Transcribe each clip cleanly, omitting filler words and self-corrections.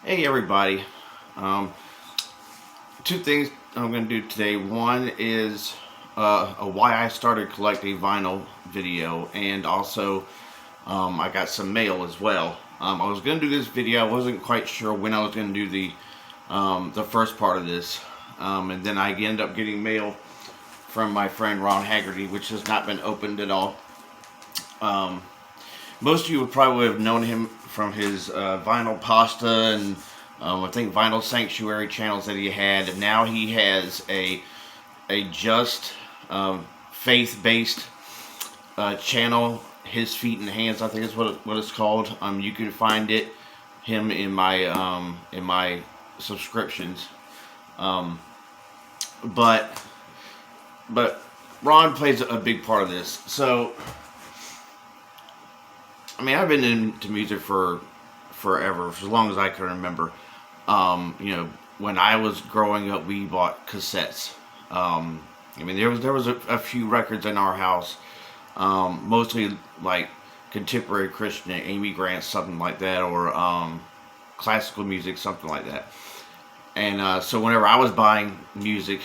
Hey everybody. Um, Two things I'm going to do today. One is a why I started collecting vinyl video, and also I got some mail as well. I was going to do this video. I wasn't quite sure when I was going to do the first part of this, and then I ended up getting mail from my friend Ron Haggerty, which has not been opened at all. Um, Most of you would probably have known him from his Vinyl Pasta and I think Vinyl Sanctuary channels that he had, and now he has a just faith-based channel. His Feet and Hands, I think is what it's called. You can find him in my subscriptions. Um, but but Ron plays a big part of this. So I mean, I've been into music for forever, for as long as I can remember. When I was growing up, we bought cassettes. I mean, there was a few records in our house, mostly like contemporary Christian, Amy Grant, something like that, or classical music, something like that. And so whenever I was buying music,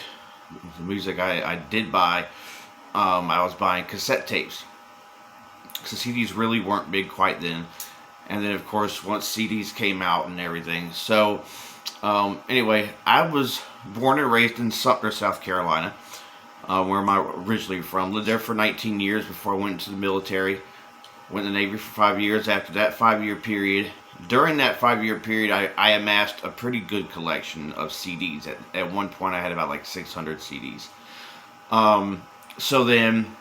the music I did buy, I was buying cassette tapes. So CDs really weren't big quite then. And then, of course, once CDs came out and everything. So, anyway, I was born and raised in Sumter, South Carolina, where I'm originally from. Lived there for 19 years before I went into the military. Went in the Navy for 5 years. After that 5 year period, during that 5 year period, I amassed a pretty good collection of CDs. At one point, I had about like 600 CDs. So then,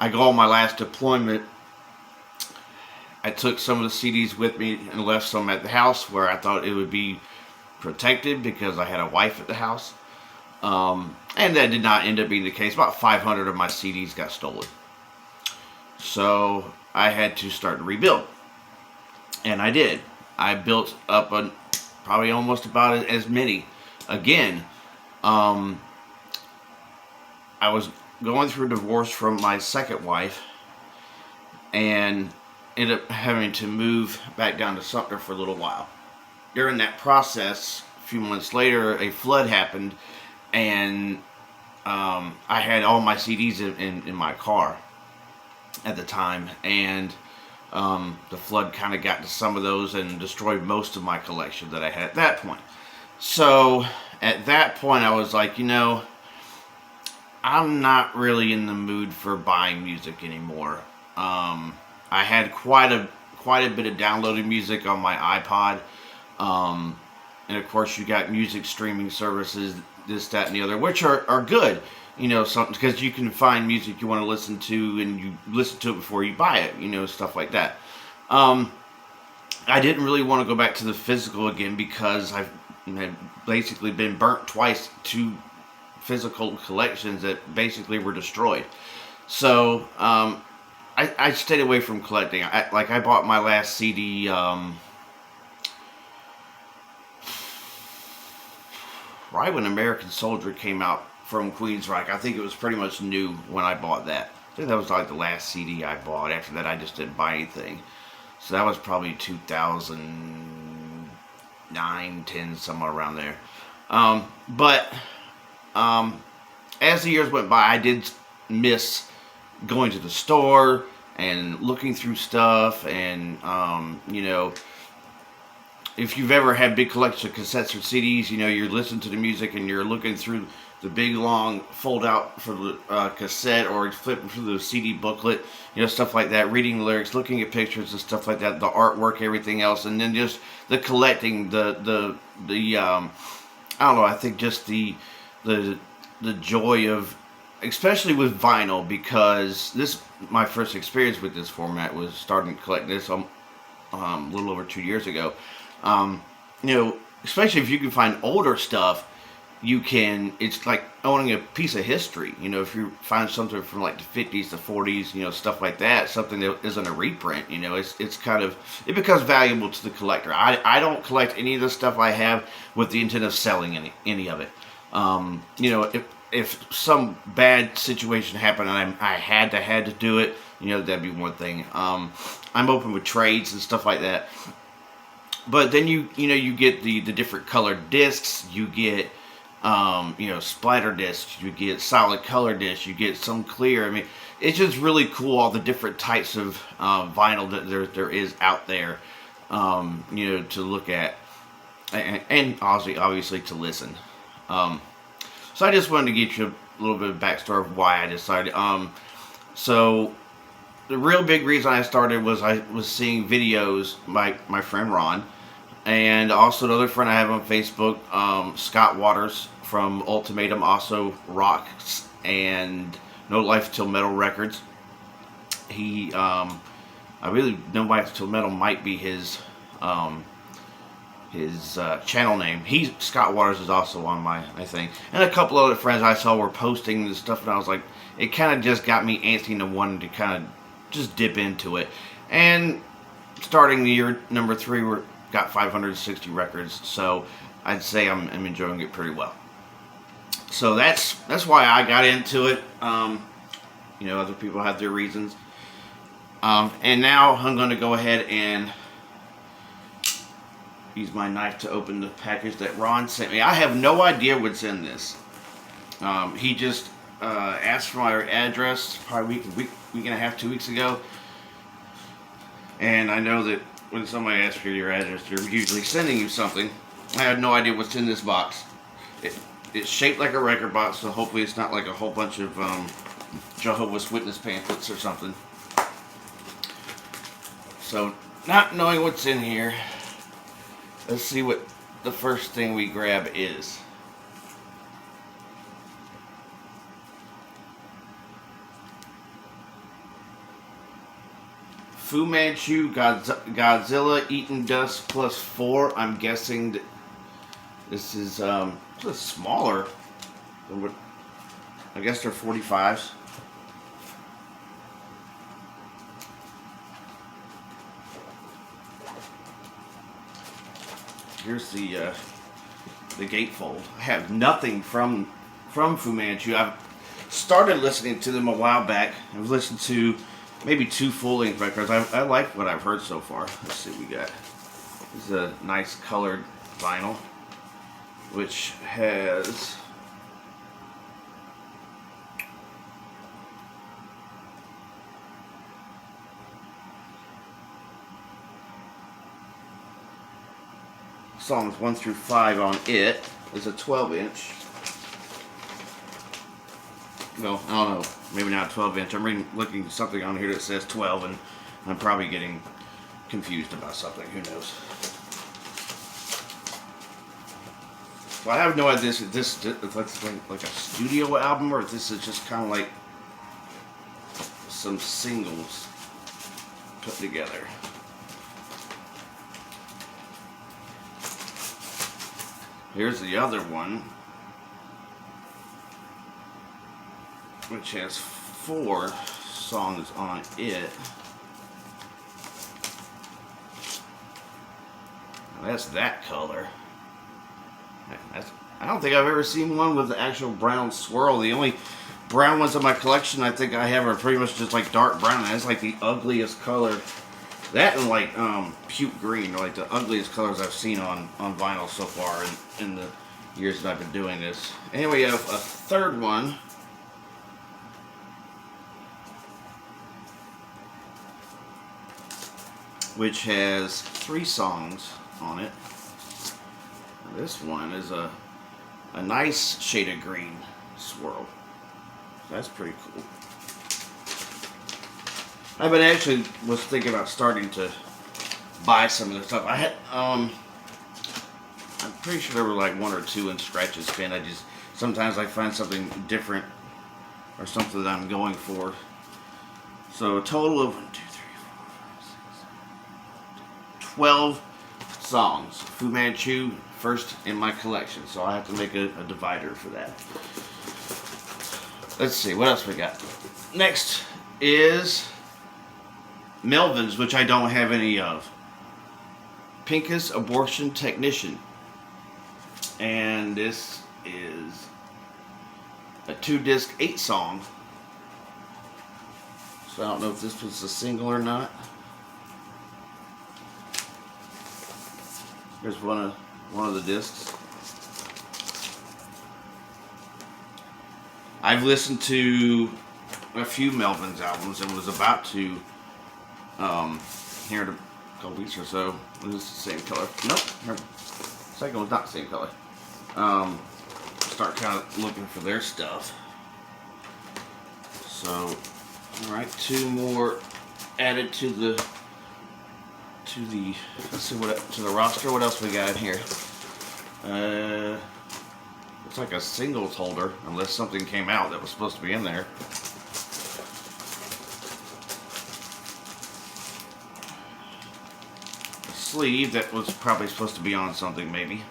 I go on my last deployment. I took some of the CDs with me and left some at the house where I thought it would be protected because I had a wife at the house. And that did not end up being the case. About 500 of my CDs got stolen. So I had to start to rebuild. And I did. I built up probably almost about as many. Again, I was going through a divorce from my second wife and ended up having to move back down to Sumter for a little while. During that process, a few months later, a flood happened, and I had all my CDs in my car at the time, and the flood kind of got to some of those and destroyed most of my collection that I had at that point. So at that point, I was like, I'm not really in the mood for buying music anymore. I had quite a bit of downloaded music on my iPod, and of course you got music streaming services, this, that, and the other, which are good, something because you can find music you want to listen to and you listen to it before you buy it, stuff like that. I didn't really want to go back to the physical again because I've basically been burnt twice to physical collections that basically were destroyed. So I stayed away from collecting. I bought my last CD right when American Soldier came out from Queensryche. I think it was pretty much new when I bought that. I think that was like the last CD I bought. After that, I just didn't buy anything. So that was probably 2009, 10, somewhere around there. But as the years went by, I did miss going to the store and looking through stuff, and if you've ever had big collections of cassettes or CDs, you're listening to the music and you're looking through the big long fold out for the cassette, or flipping through the CD booklet, stuff like that, reading the lyrics, looking at pictures and stuff like that, the artwork, everything else, and then just the collecting, the I don't know, I think just the joy of, especially with vinyl, because my first experience with this format was starting to collect this a little over 2 years ago. Especially if you can find older stuff, it's like owning a piece of history. If you find something from like the 50s, the 40s, stuff like that, something that isn't a reprint, it's kind of, it becomes valuable to the collector. I don't collect any of the stuff I have with the intent of selling any of it. If some bad situation happened and I had to do it, that'd be one thing. I'm open with trades and stuff like that. But then you get the different colored discs. You get splatter discs. You get solid color discs. You get some clear. I mean, it's just really cool all the different types of vinyl that there is out there. To look at, and obviously to listen. So I just wanted to get you a little bit of backstory of why I decided. So the real big reason I started was I was seeing videos by my friend Ron, and also another friend I have on Facebook, Scott Waters from Ultimatum, also rocks and No Life Till Metal Records. He, I really No Life Till Metal might be his channel name. Scott Waters is also on my thing, and a couple other friends I saw were posting this stuff, and I was like, it kind of just got me antsy and wanting to kind of just dip into it. And starting the year number 3, we're got 560 records, so I'd say I'm enjoying it pretty well. So that's why I got into it. Other people have their reasons. And now I'm going to go ahead and use my knife to open the package that Ron sent me. I have no idea what's in this. He just asked for my address probably a week and a half, 2 weeks ago. And I know that when somebody asks for your address, they're usually sending you something. I had no idea what's in this box. It's shaped like a record box, so hopefully it's not like a whole bunch of Jehovah's Witness pamphlets or something. So, not knowing what's in here, let's see what the first thing we grab is. Fu Manchu Godzilla Eating Dust Plus 4. I'm guessing that this is smaller than what, I guess they're 45s. Here's the gatefold. I have nothing from Fu Manchu. I've started listening to them a while back. I've listened to maybe 2 full-length records. I like what I've heard so far. Let's see what we got. This is a nice colored vinyl, which has songs 1 through 5 on it. It's a 12-inch. Well, I don't know. Maybe not 12-inch. I'm looking at something on here that says 12, and I'm probably getting confused about something. Who knows? Well, I have no idea if this looks like a studio album, or if this is just kind of like some singles put together. Here's the other one, which has 4 songs on it. Now that's that color. I don't think I've ever seen one with the actual brown swirl. The only brown ones in my collection I think I have are pretty much just like dark brown. That's like the ugliest color. That and like puke green are like the ugliest colors I've seen on vinyl so far in the years that I've been doing this. Anyway, we have a third one. Which has 3 songs on it. This one is a nice shade of green swirl. That's pretty cool. I've been actually was thinking about starting to buy some of this stuff. I had I'm pretty sure there were like 1 or 2 in Scratch and Spin. Sometimes I find something different or something that I'm going for. So a total of 1, 2, 3, 4, 5, 6, 12 songs. Fu Manchu first in my collection, so I have to make a divider for that. Let's see, what else we got? Next is Melvins, which I don't have any of. Pincus Abortion Technician. And this is a 2-disc 8-song. So I don't know if this was a single or not. Here's one of the discs. I've listened to a few Melvins albums and was about to here in a couple weeks or so. This is the same color. Nope. Second one's not the same color. Start kind of looking for their stuff. So, all right, 2 more added to the let's see to the roster. What else we got in here? Looks like a singles holder, unless something came out that was supposed to be in there. A sleeve that was probably supposed to be on something, maybe.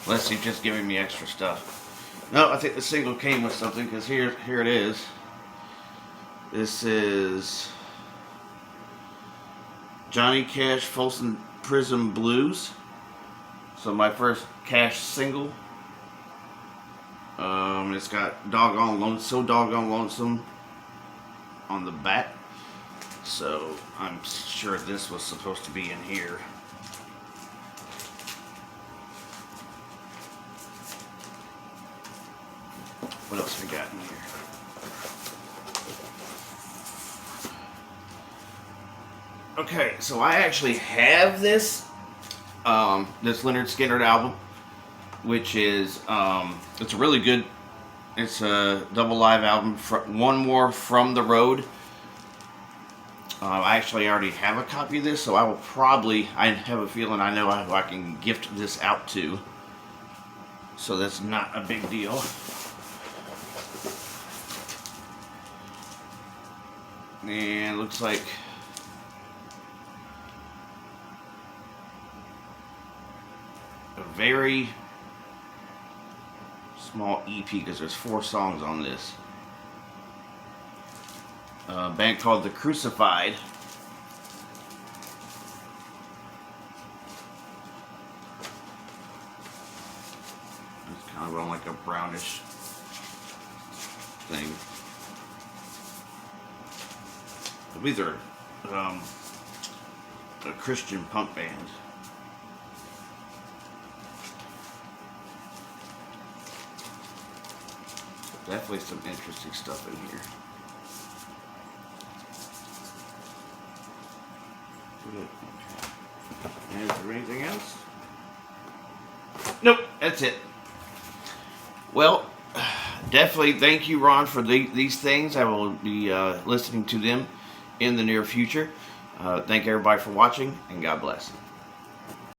Unless he's just giving me extra stuff. No, I think the single came with something, because here it is. This is Johnny Cash Folsom Prison Blues. So my first Cash single. It's got So Doggone Lonesome on the back. So I'm sure this was supposed to be in here. What else we got in here? Okay, so I actually have this this Lynyrd Skynyrd album, which is it's a really good. It's a double live album. One More From the Road. I actually already have a copy of this, so I will probably. I have a feeling I know who I can gift this out to. So that's not a big deal. And looks like a very small EP, because there's 4 songs on this. A band called The Crucified. It's kind of on like a brownish thing. I believe they're a Christian punk band. Definitely some interesting stuff in here. Okay. Is there anything else? Nope, that's it. Well, definitely thank you, Ron, for these things. I will be listening to them in the near future. Thank everybody for watching, and God bless.